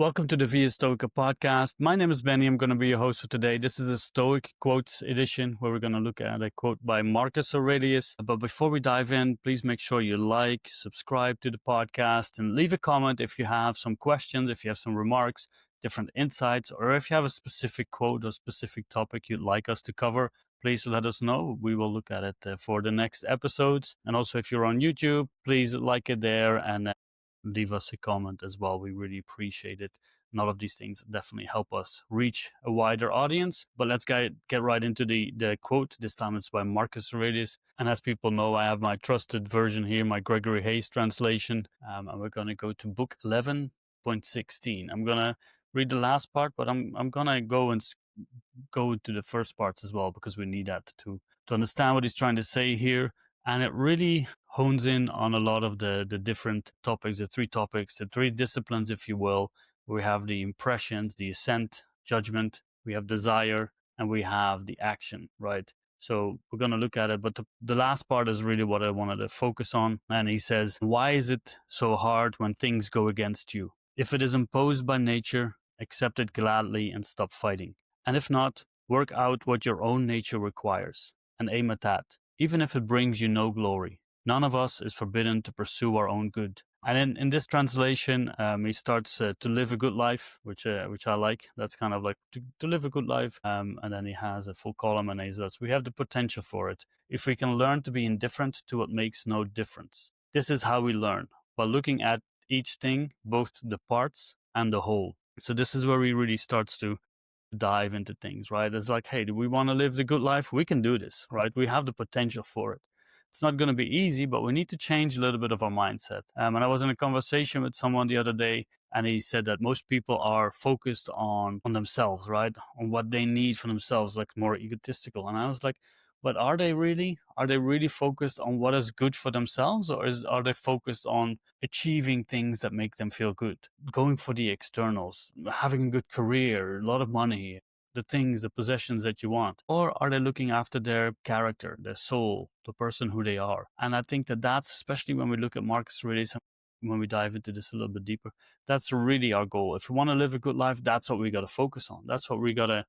Welcome to the Via Stoica podcast. My name is Benny. I'm going to be your host for today. This is a Stoic Quotes edition where we're going to look at a quote by Marcus Aurelius. But before we dive in, please make sure you like, subscribe to the podcast, and leave a comment if you have some questions, if you have some remarks, different insights, or if you have a specific quote or specific topic you'd like us to cover. Please let us know. We will look at it for the next episodes. And also, if you're on YouTube, please like it there and leave us a comment as well. We really appreciate it. And all of these things definitely help us reach a wider audience. But let's get right into the quote. This time it's by Marcus Aurelius. And as people know, I have my trusted version here, my Gregory Hayes translation. And we're going to go to book 11.16. I'm going to read the last part, but I'm going to go to the first parts as well, because we need that to understand what he's trying to say here. And it really hones in on a lot of the different topics, the three disciplines, if you will. We have the impressions, the assent, judgment, we have desire, and we have the action, right? So we're going to look at it, but the last part is really what I wanted to focus on. And he says, why is it so hard when things go against you? If it is imposed by nature, accept it gladly and stop fighting. And if not, work out what your own nature requires and aim at that, even if it brings you no glory. None of us is forbidden to pursue our own good. And in this translation, he starts to live a good life, which I like. That's kind of like to live a good life. And then he has a full column and he says, we have the potential for it. If we can learn to be indifferent to what makes no difference. This is how we learn, by looking at each thing, both the parts and the whole. So this is where he really starts to dive into things, right? It's like, hey, do we want to live the good life? We can do this, right? We have the potential for it. It's not going to be easy, but we need to change a little bit of our mindset. And I was in a conversation with someone the other day, and he said that most people are focused on themselves, right? On what they need for themselves, like more egotistical. And I was like, but are they really? Are they really focused on what is good for themselves, or are they focused on achieving things that make them feel good? Going for the externals, having a good career, a lot of money, the things, the possessions that you want? Or are they looking after their character, their soul, the person who they are? And I think that's, especially when we look at Marcus Aurelius, when we dive into this a little bit deeper, that's really our goal. If we want to live a good life, that's what we got to focus on. That's what we got to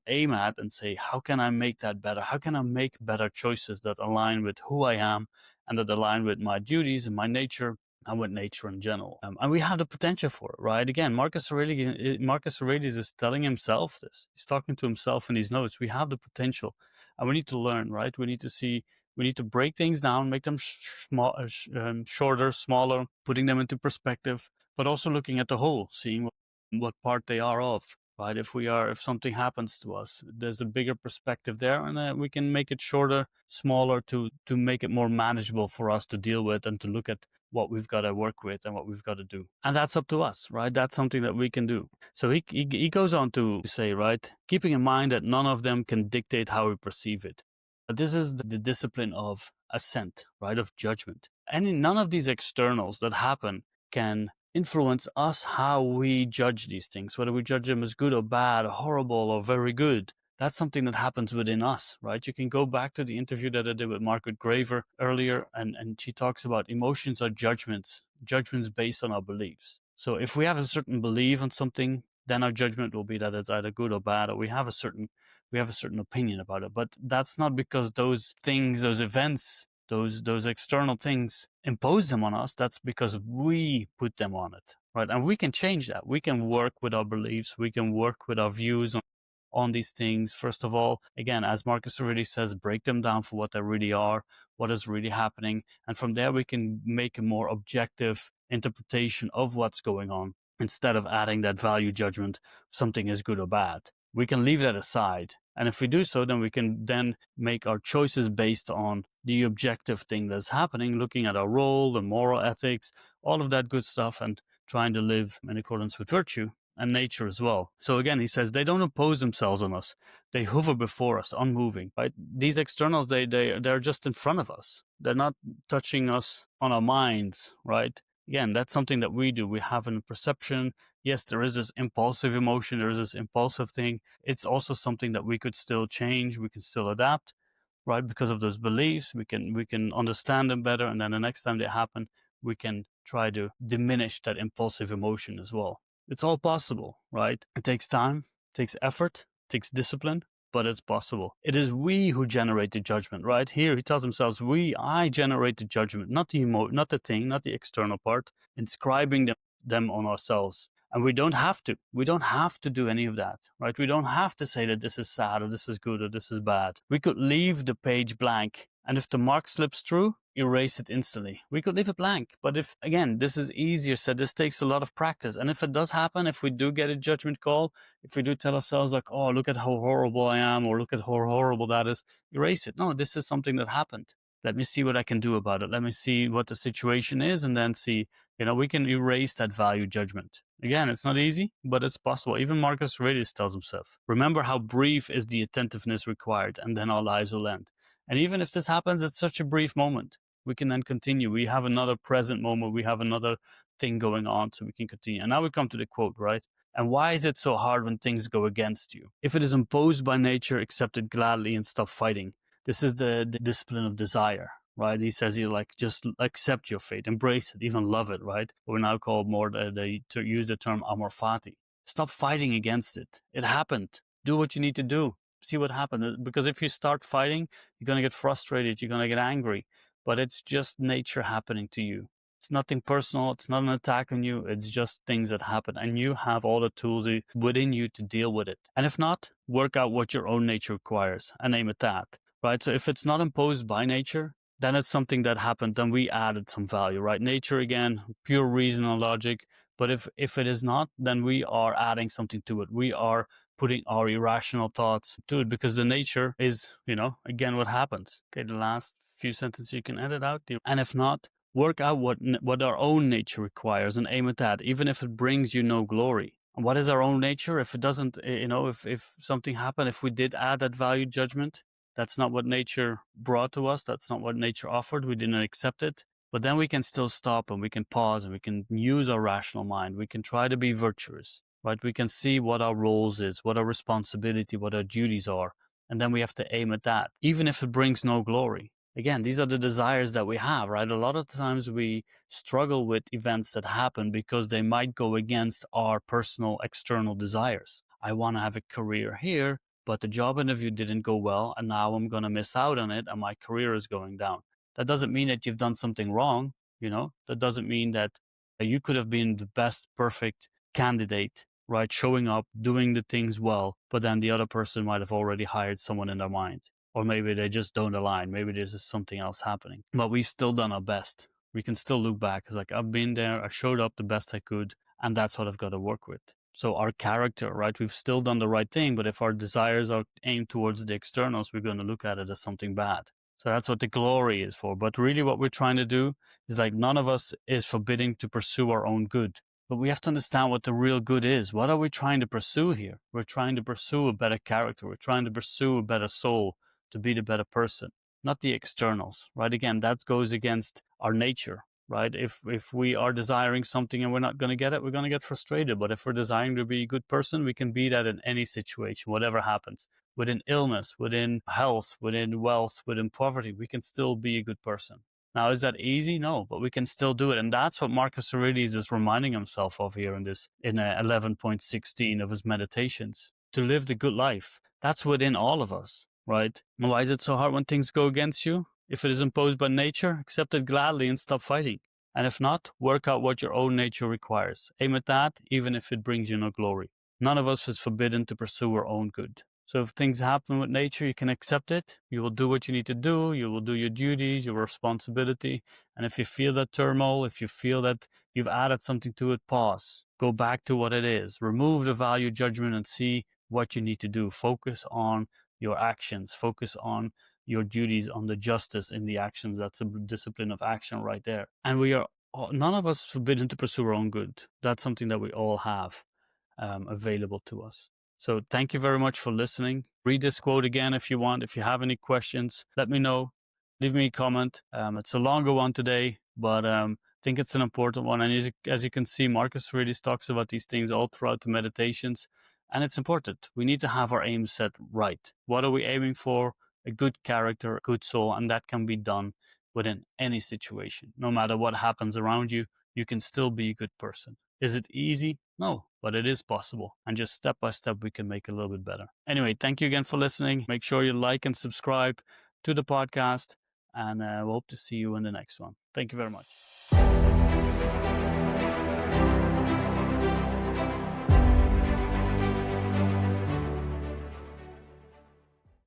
aim at and say, how can I make that better? How can I make better choices that align with who I am and that align with my duties and my nature and with nature in general? And we have the potential for it, right? Again, Marcus Aurelius is telling himself this. He's talking to himself in these notes. We have the potential, and we need to learn, right? We need to break things down, make them shorter, smaller, putting them into perspective, but also looking at the whole, seeing what part they are of. Right? If something happens to us, there's a bigger perspective there, and we can make it shorter, smaller, to make it more manageable for us to deal with and to look at what we've got to work with and what we've got to do. And that's up to us, right? That's something that we can do. So he goes on to say, right, keeping in mind that none of them can dictate how we perceive it. But this is the discipline of assent, right, of judgment. And none of these externals that happen can influence us how we judge these things, whether we judge them as good or bad, horrible or very good. That's something that happens within us, right? You can go back to the interview that I did with Margaret Graver earlier, and she talks about emotions are judgments based on our beliefs. So if we have a certain belief on something, then our judgment will be that it's either good or bad, or we have a certain opinion about it. But that's not because those things, those events, those external things impose them on us. That's because we put them on it, right? And we can change that. We can work with our beliefs. We can work with our views on these things. First of all, again, as Marcus already says, break them down for what they really are, what is really happening. And from there, we can make a more objective interpretation of what's going on, instead of adding that value judgment, something is good or bad. We can leave that aside. And if we do so, then we can then make our choices based on the objective thing that's happening, looking at our role, the moral ethics, all of that good stuff, and trying to live in accordance with virtue and nature as well. So again, he says they don't impose themselves on us. They hover before us, unmoving. Right? These externals, they're just in front of us. They're not touching us on our minds, right? Again, that's something that we do. We have a perception. Yes, there is this impulsive emotion. There is this impulsive thing. It's also something that we could still change. We can still adapt, right? Because of those beliefs, we can understand them better. And then the next time they happen, we can try to diminish that impulsive emotion as well. It's all possible, right? It takes time, it takes effort, it takes discipline, but it's possible. It is we who generate the judgment, right? Here he tells himself, I generate the judgment, not not the thing, not the external part, inscribing them on ourselves. And we don't have to. We don't have to do any of that, right? We don't have to say that this is sad or this is good or this is bad. We could leave the page blank. And if the mark slips through, erase it instantly. We could leave it blank. But if, again, this is easier said, this takes a lot of practice. And if it does happen, if we do get a judgment call, if we do tell ourselves like, oh, look at how horrible I am, or look at how horrible that is, erase it. No, this is something that happened. Let me see what I can do about it. Let me see what the situation is, and then see, we can erase that value judgment. Again, it's not easy, but it's possible. Even Marcus Aurelius tells himself, remember how brief is the attentiveness required, and then our lives will end. And even if this happens, it's such a brief moment. We can then continue. We have another present moment. We have another thing going on, so we can continue. And now we come to the quote, right? And why is it so hard when things go against you? If it is imposed by nature, accept it gladly and stop fighting. This is the discipline of desire, right? He says just accept your fate, embrace it, even love it, right? We're now called more to use the term amor fati. Stop fighting against it. It happened. Do what you need to do. See what happens. Because if you start fighting, you're going to get frustrated. You're going to get angry. But it's just nature happening to you. It's nothing personal. It's not an attack on you. It's just things that happen. And you have all the tools within you to deal with it. And if not, work out what your own nature requires and aim at that, right? So if it's not imposed by nature, then it's something that happened. Then we added some value, right? Nature, again, pure reason and logic. But if it is not, then we are adding something to it. We are putting our irrational thoughts to it, because the nature is, again, what happens. Okay, the last few sentences you can edit out. And if not, work out what our own nature requires and aim at that, even if it brings you no glory. And what is our own nature? If it doesn't, if something happened, if we did add that value judgment, that's not what nature brought to us. That's not what nature offered. We didn't accept it. But then we can still stop and we can pause and we can use our rational mind. We can try to be virtuous, right? We can see what our roles is, what our responsibility, what our duties are. And then we have to aim at that, even if it brings no glory. Again, these are the desires that we have, right? A lot of times we struggle with events that happen because they might go against our personal external desires. I want to have a career here, but the job interview didn't go well, and now I'm going to miss out on it, and my career is going down. That doesn't mean that you've done something wrong, That doesn't mean that you could have been the best, perfect candidate, right? Showing up, doing the things well, but then the other person might have already hired someone in their mind. Or maybe they just don't align. Maybe there's just something else happening. But we've still done our best. We can still look back. It's like, I've been there, I showed up the best I could, and that's what I've got to work with. So our character, right? We've still done the right thing, but if our desires are aimed towards the externals, we're going to look at it as something bad. So that's what the glory is for. But really what we're trying to do is like, none of us is forbidding to pursue our own good. But we have to understand what the real good is. What are we trying to pursue here? We're trying to pursue a better character. We're trying to pursue a better soul, to be the better person, not the externals, right? Again, that goes against our nature, right? If we are desiring something and we're not going to get it, we're going to get frustrated. But if we're desiring to be a good person, we can be that in any situation, whatever happens. Within illness, within health, within wealth, within poverty, we can still be a good person. Now, is that easy? No, but we can still do it. And that's what Marcus Aurelius is reminding himself of here in 11.16 of his meditations. To live the good life, that's within all of us, right? And why is it so hard when things go against you? If it is imposed by nature, accept it gladly and stop fighting. And if not, work out what your own nature requires. Aim at that, even if it brings you no glory. None of us is forbidden to pursue our own good. So if things happen with nature, you can accept it. You will do what you need to do. You will do your duties, your responsibility. And if you feel that turmoil, if you feel that you've added something to it, pause. Go back to what it is. Remove the value judgment and see what you need to do. Focus on your actions. Focus on your duties, on the justice in the actions. That's a discipline of action right there. And none of us is forbidden to pursue our own good. That's something that we all have available to us. So thank you very much for listening. Read this quote again if you want. If you have any questions, let me know. Leave me a comment. It's a longer one today, but I think it's an important one. And as you can see, Marcus really talks about these things all throughout the meditations. And it's important. We need to have our aim set right. What are we aiming for? A good character, a good soul. And that can be done within any situation. No matter what happens around you, you can still be a good person. Is it easy? No, but it is possible. And just step by step, we can make it a little bit better. Anyway, thank you again for listening. Make sure you like and subscribe to the podcast. And we hope to see you in the next one. Thank you very much.